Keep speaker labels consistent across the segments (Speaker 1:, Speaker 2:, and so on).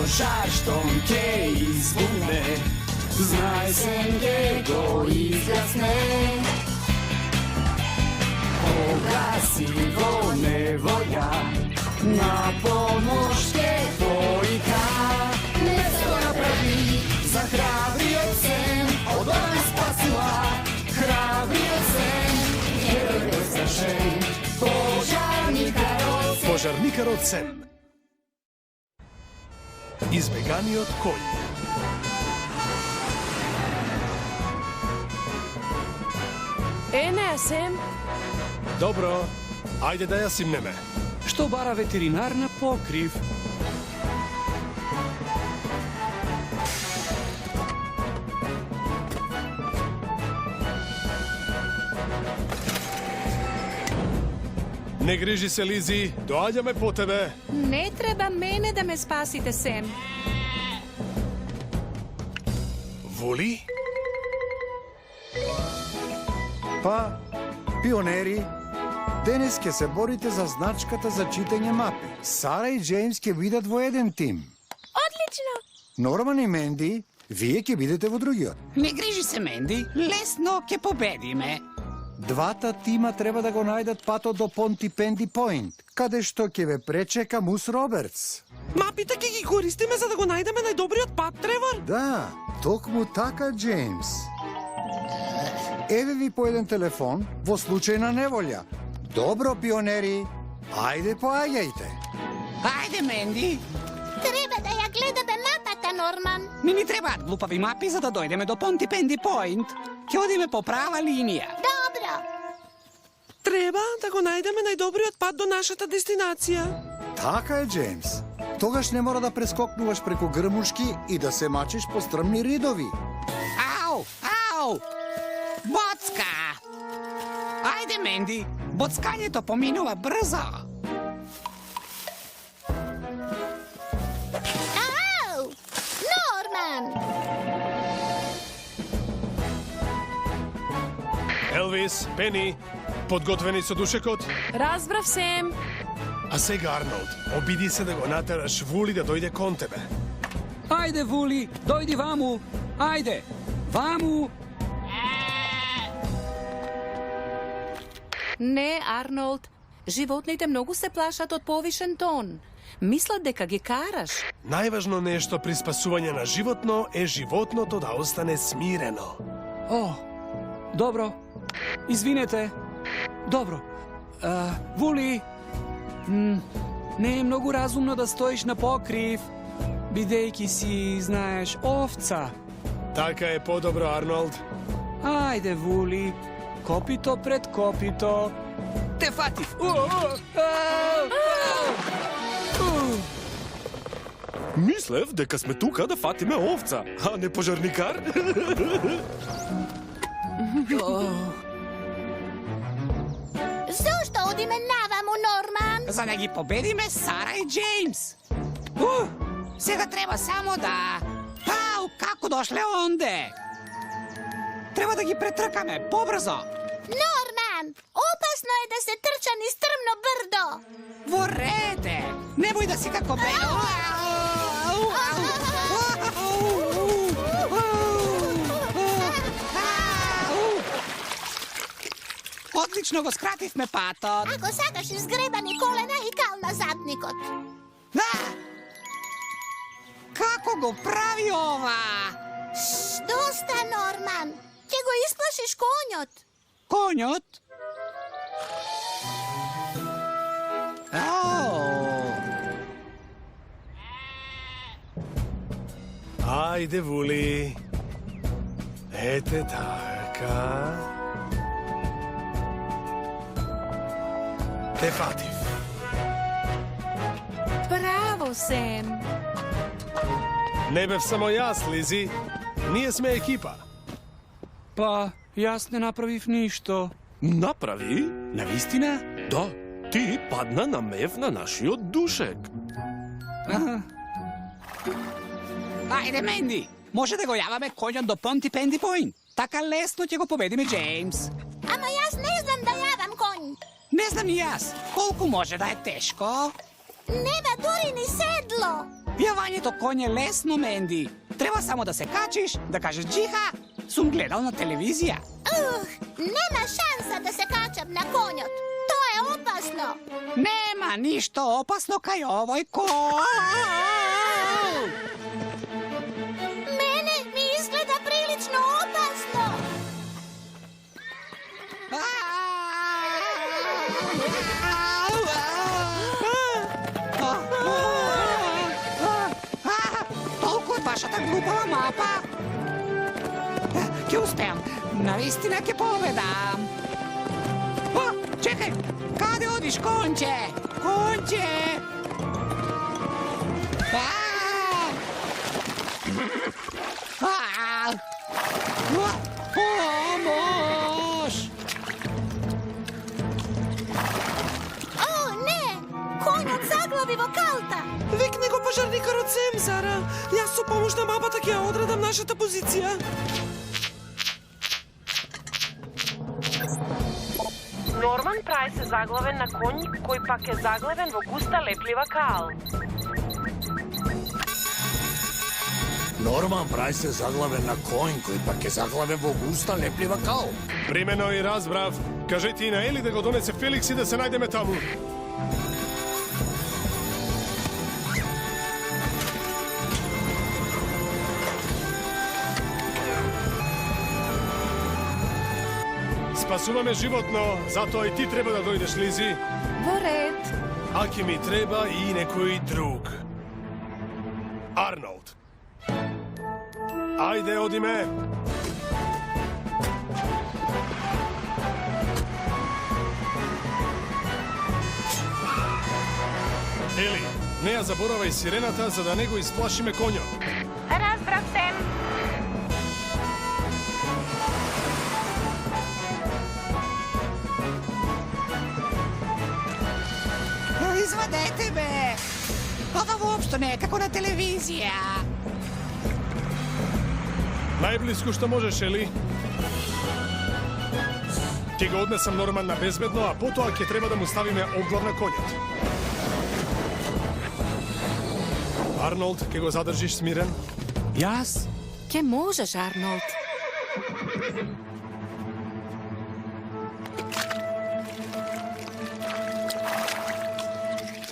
Speaker 1: Požarštom ke izbune, znaj sem ge go izgasne. Pogasi go nevolja, na pomoć ke dvojka. Nešto napravi, za hrabrio sem, od ona spasila. Hrabrio sem, jer prestrašen, požarnikarot sem.
Speaker 2: Požarnikarot sem. Избеганиот коњ.
Speaker 3: Не сем.
Speaker 2: Добро, ајде да ја симнеме.
Speaker 4: Што бара ветеринар на покрив?
Speaker 2: Не грижи се, Лизи, доаѓаме по тебе.
Speaker 3: Не треба мене да ме спасите, Сем.
Speaker 2: Вули?
Speaker 5: Па, пионери, денес ќе се борите за значката за читање мапи. Сара и Джеймс ќе бидат во еден тим.
Speaker 6: Одлично!
Speaker 5: Норман и Менди, вие ќе бидете во другиот.
Speaker 7: Не грижи се, Менди, лесно ќе победиме.
Speaker 5: Двата тима треба да го најдат патот до Понтипенди Пойнт, каде што ќе ве пречека Мус Робертс.
Speaker 8: Мапите ќе ги користиме за да го најдеме најдобриот пат, Тревор?
Speaker 5: Да, токму така, Джеймс. Еве ви по еден телефон во случај на неволја. Добро, пионери, ајде поаѓајте.
Speaker 7: Ајде, Менди.
Speaker 6: Треба да ја гледаме мапата, Норман.
Speaker 7: Ми ни требаат глупави мапи за да дојдеме до Понтипенди Пойнт. Ќе одиме по права линија.
Speaker 6: Добро.
Speaker 8: Треба да го најдеме најдобриот пат до нашата дестинација.
Speaker 5: Така е, Джеймс. Тогаш не мора да прескокнуваш преку грмушки и да се мачиш по стрмни ридови.
Speaker 7: Ау, ау! Боцка! Ајде, Менди, боцкањето поминува брзо.
Speaker 6: Ау! Норман!
Speaker 2: Елвис, Пени, подготвени со душекот?
Speaker 3: Разбрав, Сем.
Speaker 2: А сега, Арнолд, обиди се да го натераш Вули да дојде кон тебе.
Speaker 4: Ајде, Вули, дојди ваму. Ајде, ваму.
Speaker 3: Не, Арнолд. Животните многу се плашат од повишен тон. Мислат дека ги караш.
Speaker 2: Најважно нешто при спасување на животно е животното да остане смирено.
Speaker 4: О, добро. Извинете. Добро. Вули, не е многу разумно да стоиш на покрив, бидејќи си, знаеш, овца.
Speaker 2: Така е подобро, Арнолд.
Speaker 4: Ајде, Вули, копито пред копито. Те фатив.
Speaker 9: Мислев дека сме тука да фатиме овца, а не пожарникар.
Speaker 6: Зошто одиме наваму, Норман?
Speaker 7: За да ги победиме Сара и Джеймс. Сега треба само да... Ау, како дошле онде? Треба да ги претркаме, побрзо.
Speaker 6: Норман, опасно е да се трча низ стрмно брдо.
Speaker 7: Во рете, немој да си како бе. Одлично го скративме патот.
Speaker 6: Ако сакаш изгребани колена и кал на задникот.
Speaker 7: Како го прави ова?
Speaker 6: Доста, Норман. Ќе го исплашиш коњот.
Speaker 7: Коњот?
Speaker 2: Ајде, Вули. Ете така. Те фатив.
Speaker 3: Браво, Сем.
Speaker 2: Не бев само јас, Лизи. Ние сме екипа.
Speaker 4: Па, јас не направив ништо.
Speaker 9: Направи?
Speaker 4: Навистина?
Speaker 9: Да, ти падна на мев на нашиот душек.
Speaker 7: Ајде, Менди, може да го јаваме коњот до Понтипенди Пойнт. Така лесно ќе го победиме Джеймс.
Speaker 6: Ама јас не знам да јавам конј.
Speaker 7: Не знам и јас. Колку може да е тешко?
Speaker 6: Нема дури ни седло.
Speaker 7: Јавањето коњ е лесно, Менди. Треба само да се качиш, да кажеш джиха, сум гледал на телевизија.
Speaker 6: Нема шанса да се качам на конјот. Тоа е опасно.
Speaker 7: Нема ништо опасно кај овој конј.
Speaker 6: Мене ми изгледа прилично опасно.
Speaker 7: Толку од вашата глупава мапа. Ќе успеам. Навистина ќе победам. О, чекај. Каде одиш, конче? Конче! Помош!
Speaker 6: О, не! Конјот заглави во калта.
Speaker 8: Викни го пожарникарот Сем, Сара. Јас со помош на мапата ќе ја одредам нашата позиција.
Speaker 10: Норман Прајс е заглавен на конј кој пак е заглавен во густа леплива кал.
Speaker 1: Норман Прајс е заглавен на конј кој пак е заглавен во густа леплива кал.
Speaker 2: Примено и разбрав. Кажете и на Ели да го донесе Феликс и да се најдеме таму. Спасуваме животно, затоа и ти треба да дојдеш, Лизи.
Speaker 3: Во ред.
Speaker 2: А ќе ми треба и некој друг. Арнолд. Ајде, одиме. Ели, не ја заборавај сирената за да не го исплашиме конјот.
Speaker 10: Разбрав се.
Speaker 7: Извадете ме! Ова воопшто не е како на телевизија.
Speaker 2: Најблиску што можеш, Ели. Ќе го однесам Норман на безбедно, а потоа ќе треба да му ставиме оглав на конјот. Арнолд, ќе го задржиш смирен?
Speaker 4: Јас?
Speaker 3: Ке можеш, Арнолд.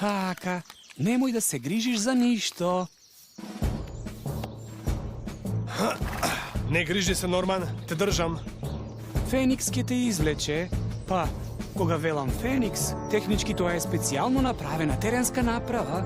Speaker 4: Така, немој да се грижиш за ништо.
Speaker 2: Не грижи се, Норман, те држам.
Speaker 4: Феникс ќе те извлече. Па, кога велам Феникс, технички тоа е специјално направена теренска направа.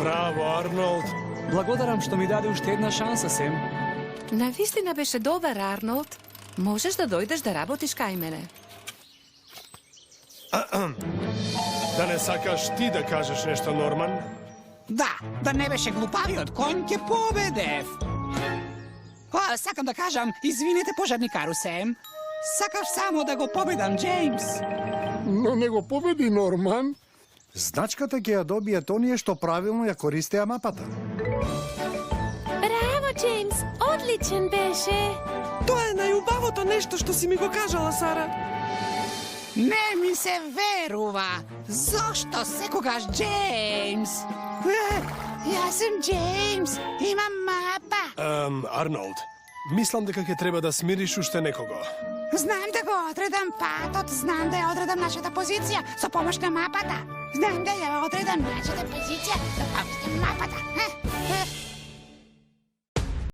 Speaker 2: Браво, Арнолд.
Speaker 4: Благодарам што ми даде уште една шанса, Сем.
Speaker 3: Навистина беше добар, Арнолд. Можеш да дојдеш да работиш кај мене.
Speaker 2: Да не сакаш ти да кажеш нешто, Норман?
Speaker 7: Да не беше глупавиот конј, ќе победев. Сакам да кажам, извинете пожарникару Сем. Сакав само да го победам Джеймс.
Speaker 5: Но не го победи Норман. Значката ќе ја добијат оние што правилно ја користеа мапата.
Speaker 6: Браво, Джеймс! Одличен беше!
Speaker 8: Тоа е најубавото нешто што си ми го кажала, Сара.
Speaker 7: Не ми се верува. Зошто секогаш Джеймс? Јас сум Джеймс, имам мапа.
Speaker 2: Арнолд, мислам дека ќе треба да смириш уште некого.
Speaker 7: Знам да го одредам патот, знам да ја одредам нашата позиција со помош на мапата. Знам да ја одредам нашата позиција со помош на мапата.